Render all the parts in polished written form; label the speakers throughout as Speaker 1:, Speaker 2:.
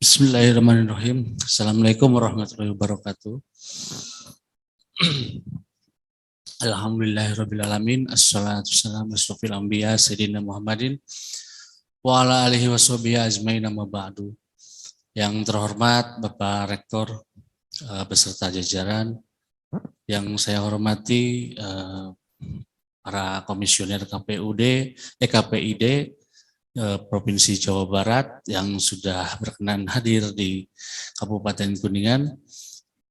Speaker 1: Bismillahirrahmanirrahim. Assalamualaikum warahmatullahi wabarakatuh. Alhamdulillahirrahmanirrahim. Assalatu wassalamu ala anbiya sayyidina Muhammadin wa ala alihi wa sahbihi ajmain amma ba'du. Yang terhormat Bapak Rektor beserta jajaran, yang saya hormati para komisioner KPID Provinsi Jawa Barat yang sudah berkenan hadir di Kabupaten Kuningan.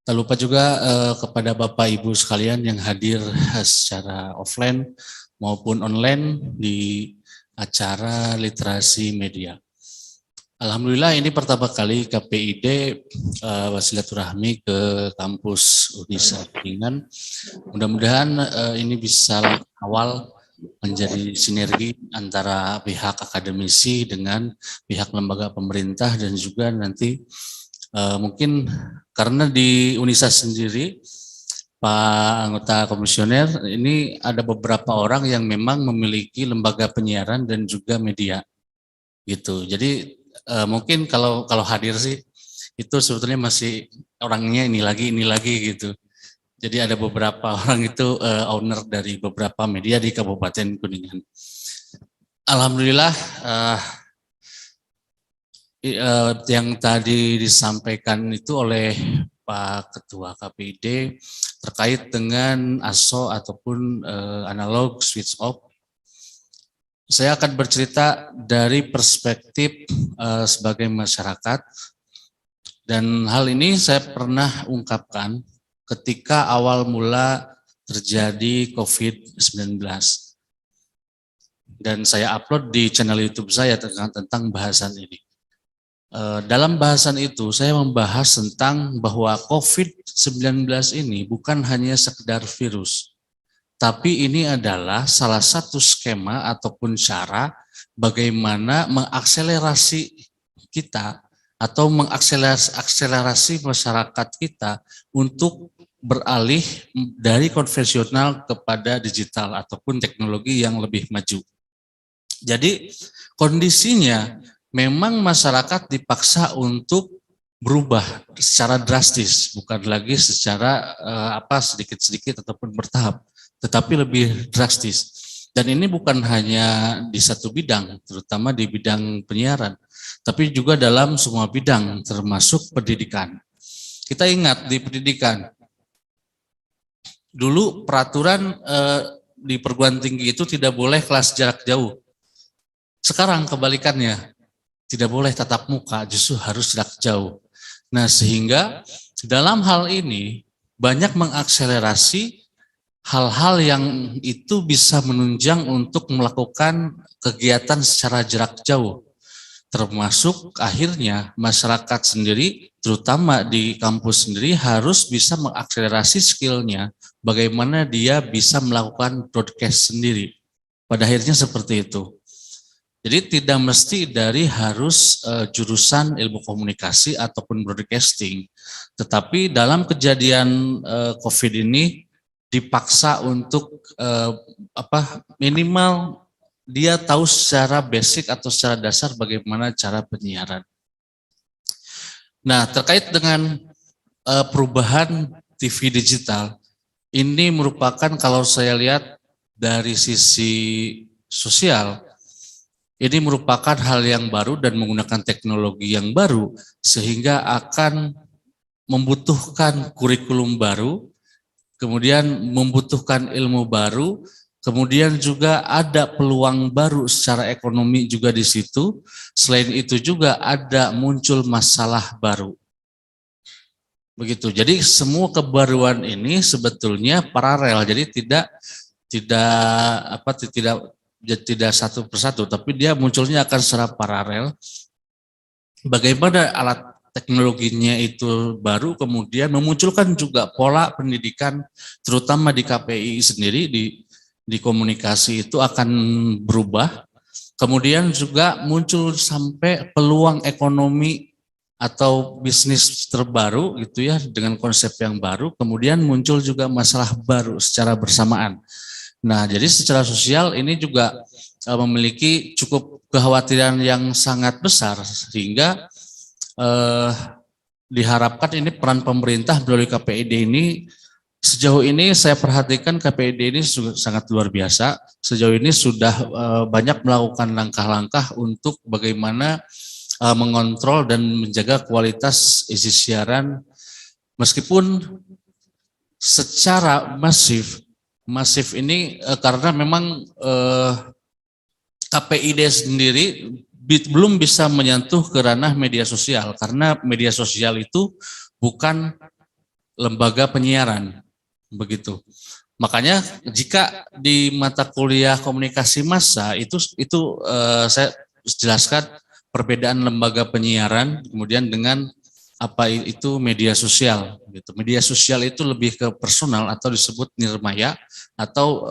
Speaker 1: Tak lupa juga kepada Bapak Ibu sekalian yang hadir secara offline maupun online di acara literasi media. Alhamdulillah ini pertama kali KPID silaturahmi ke kampus Unisa Kuningan. Mudah-mudahan ini bisa awal menjadi sinergi antara pihak akademisi dengan pihak lembaga pemerintah dan juga nanti mungkin karena di Unisa sendiri Pak anggota komisioner ini ada beberapa orang yang memang memiliki lembaga penyiaran dan juga media gitu. Jadi mungkin kalau hadir sih itu sebetulnya masih orangnya ini lagi gitu. Jadi ada beberapa orang itu owner dari beberapa media di Kabupaten Kuningan. Alhamdulillah yang tadi disampaikan itu oleh Pak Ketua KPID terkait dengan ASO ataupun analog switch off. Saya akan bercerita dari perspektif sebagai masyarakat, dan hal ini saya pernah ungkapkan ketika awal mula terjadi COVID-19. Dan saya upload di channel YouTube saya tentang bahasan ini. Dalam bahasan itu saya membahas tentang bahwa COVID-19 ini bukan hanya sekedar virus, tapi ini adalah salah satu skema ataupun cara bagaimana mengakselerasi kita atau mengakselerasi masyarakat kita untuk beralih dari konvensional kepada digital ataupun teknologi yang lebih maju. Jadi kondisinya memang masyarakat dipaksa untuk berubah secara drastis, bukan lagi secara sedikit-sedikit ataupun bertahap, tetapi lebih drastis. Dan ini bukan hanya di satu bidang, terutama di bidang penyiaran, tapi juga dalam semua bidang termasuk pendidikan. Kita ingat di pendidikan, dulu peraturan di perguruan tinggi itu tidak boleh kelas jarak jauh. Sekarang kebalikannya, tidak boleh tatap muka, justru harus jarak jauh. Nah, sehingga dalam hal ini banyak mengakselerasi hal-hal yang itu bisa menunjang untuk melakukan kegiatan secara jarak jauh. Termasuk akhirnya masyarakat sendiri, terutama di kampus sendiri, harus bisa mengakselerasi skillnya, bagaimana dia bisa melakukan broadcast sendiri. Pada akhirnya seperti itu. Jadi tidak mesti dari harus jurusan ilmu komunikasi ataupun broadcasting, tetapi dalam kejadian COVID ini dipaksa untuk minimal dia tahu secara basic atau secara dasar bagaimana cara penyiaran. Nah, terkait dengan perubahan TV digital, ini merupakan kalau saya lihat dari sisi sosial, ini merupakan hal yang baru dan menggunakan teknologi yang baru, sehingga akan membutuhkan kurikulum baru, kemudian membutuhkan ilmu baru, kemudian juga ada peluang baru secara ekonomi juga di situ. Selain itu juga ada muncul masalah baru. Begitu. Jadi semua kebaruan ini sebetulnya paralel. Jadi tidak satu persatu, tapi dia munculnya akan secara paralel. Bagaimana alat teknologinya itu baru, kemudian memunculkan juga pola pendidikan, terutama di KPI sendiri, di komunikasi itu akan berubah. Kemudian juga muncul sampai peluang ekonomi atau bisnis terbaru gitu ya, dengan konsep yang baru. Kemudian muncul juga masalah baru secara bersamaan. Nah, jadi secara sosial ini juga memiliki cukup kekhawatiran yang sangat besar, sehingga eh, diharapkan ini peran pemerintah melalui KPID ini, sejauh ini saya perhatikan KPID ini sangat luar biasa. Sejauh ini sudah banyak melakukan langkah-langkah untuk bagaimana mengontrol dan menjaga kualitas isi siaran, meskipun secara masif ini karena memang KPID sendiri belum bisa menyentuh ke ranah media sosial, karena media sosial itu bukan lembaga penyiaran, begitu. Makanya jika di mata kuliah komunikasi massa itu saya jelaskan perbedaan lembaga penyiaran kemudian dengan apa itu media sosial gitu. Media sosial itu lebih ke personal atau disebut nirmaya, atau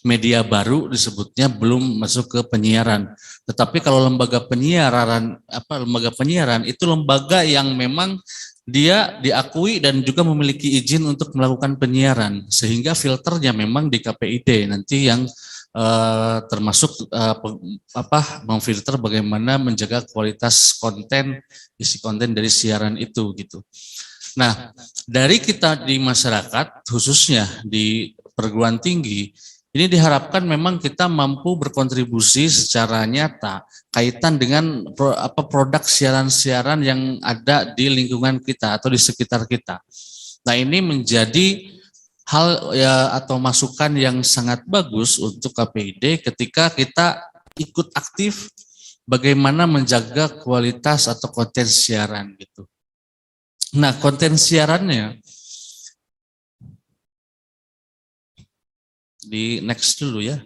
Speaker 1: media baru disebutnya belum masuk ke penyiaran. Tetapi kalau lembaga penyiaran itu lembaga yang memang dia diakui dan juga memiliki izin untuk melakukan penyiaran, sehingga filternya memang di KPID nanti yang termasuk memfilter bagaimana menjaga kualitas konten, isi konten dari siaran itu gitu. Nah, dari kita di masyarakat khususnya di perguruan tinggi ini diharapkan memang kita mampu berkontribusi secara nyata kaitan dengan produk siaran-siaran yang ada di lingkungan kita atau di sekitar kita. Nah, ini menjadi hal ya atau masukan yang sangat bagus untuk KPID ketika kita ikut aktif bagaimana menjaga kualitas atau konten siaran gitu. Nah, konten siarannya di next dulu ya.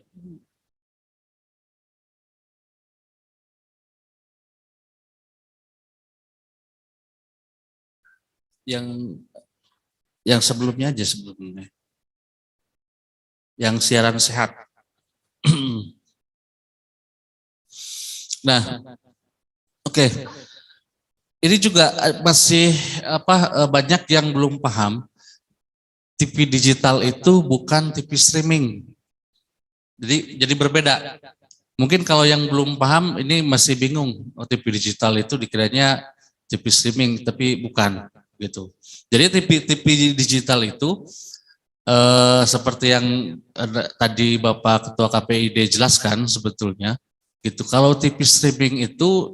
Speaker 1: Yang sebelumnya aja sebelumnya. Yang siaran sehat. Nah, oke. Ini juga masih banyak yang belum paham. TV digital itu bukan TV streaming. Jadi berbeda. Mungkin kalau yang belum paham ini masih bingung. Oh, TV digital itu dikiranya TV streaming, tapi bukan gitu. Jadi TV digital itu seperti yang tadi Bapak Ketua KPID jelaskan sebetulnya gitu. Kalau TV streaming itu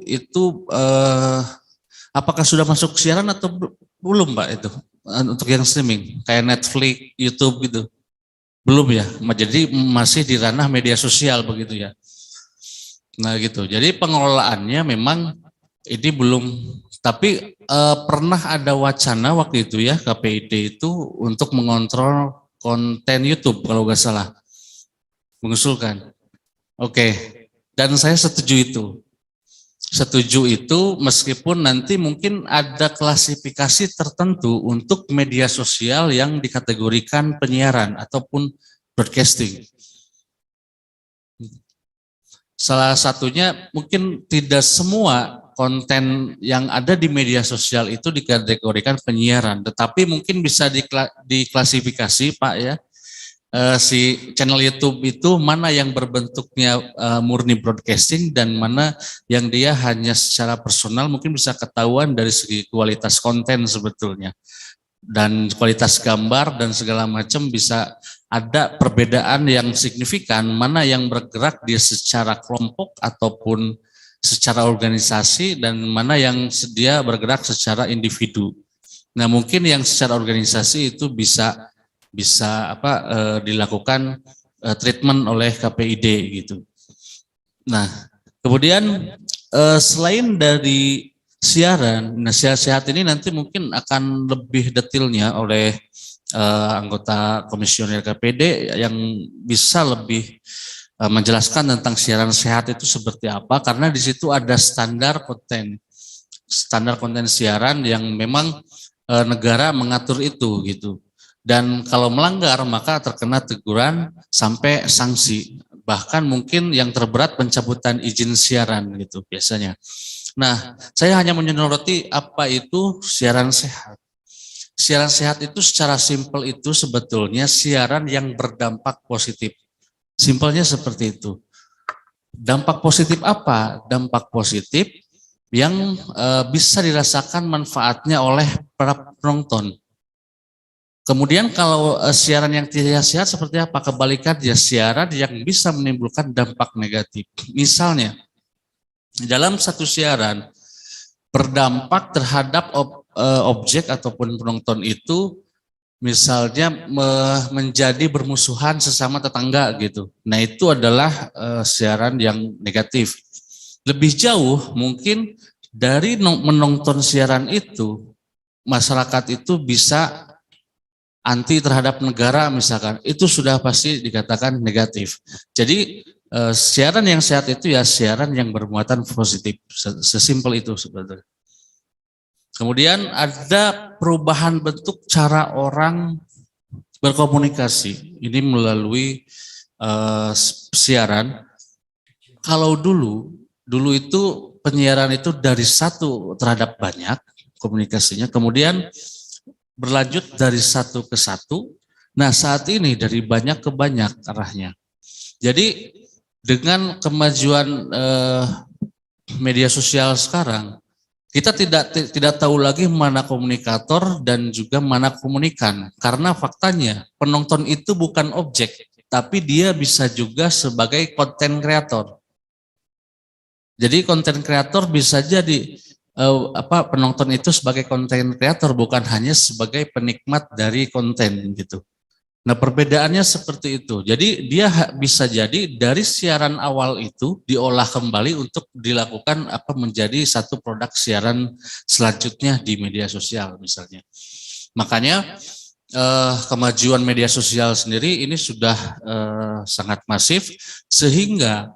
Speaker 1: apakah sudah masuk siaran atau belum, Pak, itu untuk yang streaming kayak Netflix, YouTube gitu? Belum ya. Jadi masih di ranah media sosial begitu ya. Nah gitu. Jadi pengelolaannya memang ini belum, tapi pernah ada wacana waktu itu ya KPID itu untuk mengontrol konten YouTube kalau nggak salah, mengusulkan. Oke. Dan saya setuju itu. Setuju itu meskipun nanti mungkin ada klasifikasi tertentu untuk media sosial yang dikategorikan penyiaran ataupun broadcasting. Salah satunya mungkin tidak semua konten yang ada di media sosial itu dikategorikan penyiaran, tetapi mungkin bisa diklasifikasi, Pak ya. Si channel YouTube itu mana yang berbentuknya murni broadcasting dan mana yang dia hanya secara personal, mungkin bisa ketahuan dari segi kualitas konten sebetulnya. Dan kualitas gambar dan segala macam bisa ada perbedaan yang signifikan mana yang bergerak di secara kelompok ataupun secara organisasi dan mana yang dia bergerak secara individu. Nah, mungkin yang secara organisasi itu bisa dilakukan treatment oleh KPID gitu. Nah, kemudian selain dari siaran, nah siaran ini nanti mungkin akan lebih detailnya oleh anggota komisioner KPID yang bisa lebih menjelaskan tentang siaran sehat itu seperti apa, karena di situ ada standar konten siaran yang memang negara mengatur itu gitu. Dan kalau melanggar maka terkena teguran sampai sanksi, bahkan mungkin yang terberat pencabutan izin siaran gitu biasanya. Nah, saya hanya menyoroti apa itu siaran sehat. Siaran sehat itu secara simpel itu sebetulnya siaran yang berdampak positif. Simpelnya seperti itu. Dampak positif apa? Dampak positif yang bisa dirasakan manfaatnya oleh para penonton. Kemudian kalau siaran yang tidak sehat seperti apa? Kebalikannya, siaran yang bisa menimbulkan dampak negatif. Misalnya, dalam satu siaran berdampak terhadap objek ataupun penonton itu, misalnya menjadi bermusuhan sesama tetangga gitu. Nah, itu adalah siaran yang negatif. Lebih jauh mungkin dari menonton siaran itu, masyarakat itu bisa anti terhadap negara misalkan, itu sudah pasti dikatakan negatif. Jadi siaran yang sehat itu ya siaran yang bermuatan positif, sesimpel itu sebetulnya. Kemudian ada perubahan bentuk cara orang berkomunikasi, ini melalui siaran. Kalau dulu itu penyiaran itu dari satu terhadap banyak komunikasinya, kemudian berlanjut dari satu ke satu. Nah, saat ini dari banyak ke banyak arahnya. Jadi dengan kemajuan media sosial sekarang, kita tidak tahu lagi mana komunikator dan juga mana komunikan. Karena faktanya penonton itu bukan objek, tapi dia bisa juga sebagai konten kreator. Jadi konten kreator bisa jadi penonton itu sebagai konten kreator, bukan hanya sebagai penikmat dari konten gitu. Nah, perbedaannya seperti itu. Jadi dia bisa jadi dari siaran awal itu diolah kembali untuk dilakukan menjadi satu produk siaran selanjutnya di media sosial misalnya. Makanya kemajuan media sosial sendiri ini sudah sangat masif, sehingga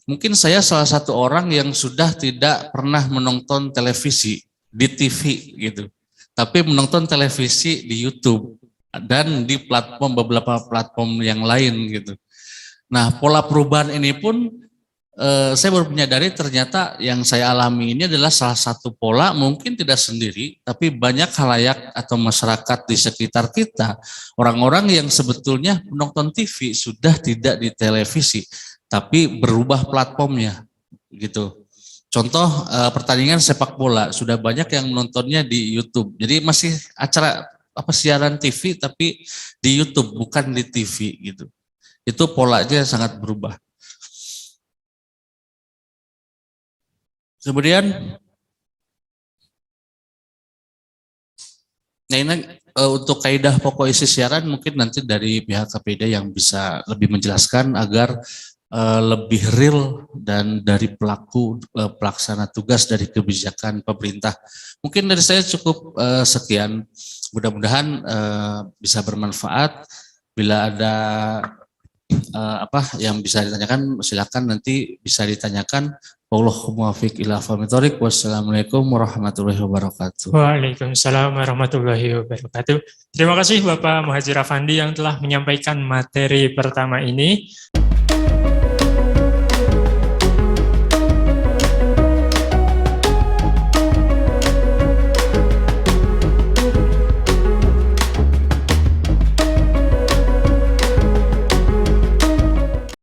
Speaker 1: mungkin saya salah satu orang yang sudah tidak pernah menonton televisi di TV gitu, tapi menonton televisi di YouTube dan di beberapa platform yang lain gitu. Nah, pola perubahan ini pun saya baru menyadari ternyata yang saya alami ini adalah salah satu pola, mungkin tidak sendiri, tapi banyak khalayak atau masyarakat di sekitar kita, orang-orang yang sebetulnya menonton TV sudah tidak di televisi, tapi berubah platformnya gitu. Contoh pertandingan sepak bola sudah banyak yang menontonnya di YouTube. Jadi masih acara siaran TV tapi di YouTube bukan di TV gitu. Itu polanya sangat berubah. Kemudian nah ini untuk kaidah pokok isi siaran mungkin nanti dari pihak KPD yang bisa lebih menjelaskan agar lebih real dan dari pelaku pelaksana tugas dari kebijakan pemerintah. Mungkin dari saya cukup sekian. Mudah-mudahan bisa bermanfaat. Bila ada yang bisa ditanyakan, silakan nanti bisa ditanyakan. Wallahu muwaffiq ila aqwamit thoriq. Wassalamualaikum warahmatullahi wabarakatuh.
Speaker 2: Waalaikumsalam warahmatullahi wabarakatuh. Terima kasih Bapak Muhadjir Afandi yang telah menyampaikan materi pertama ini.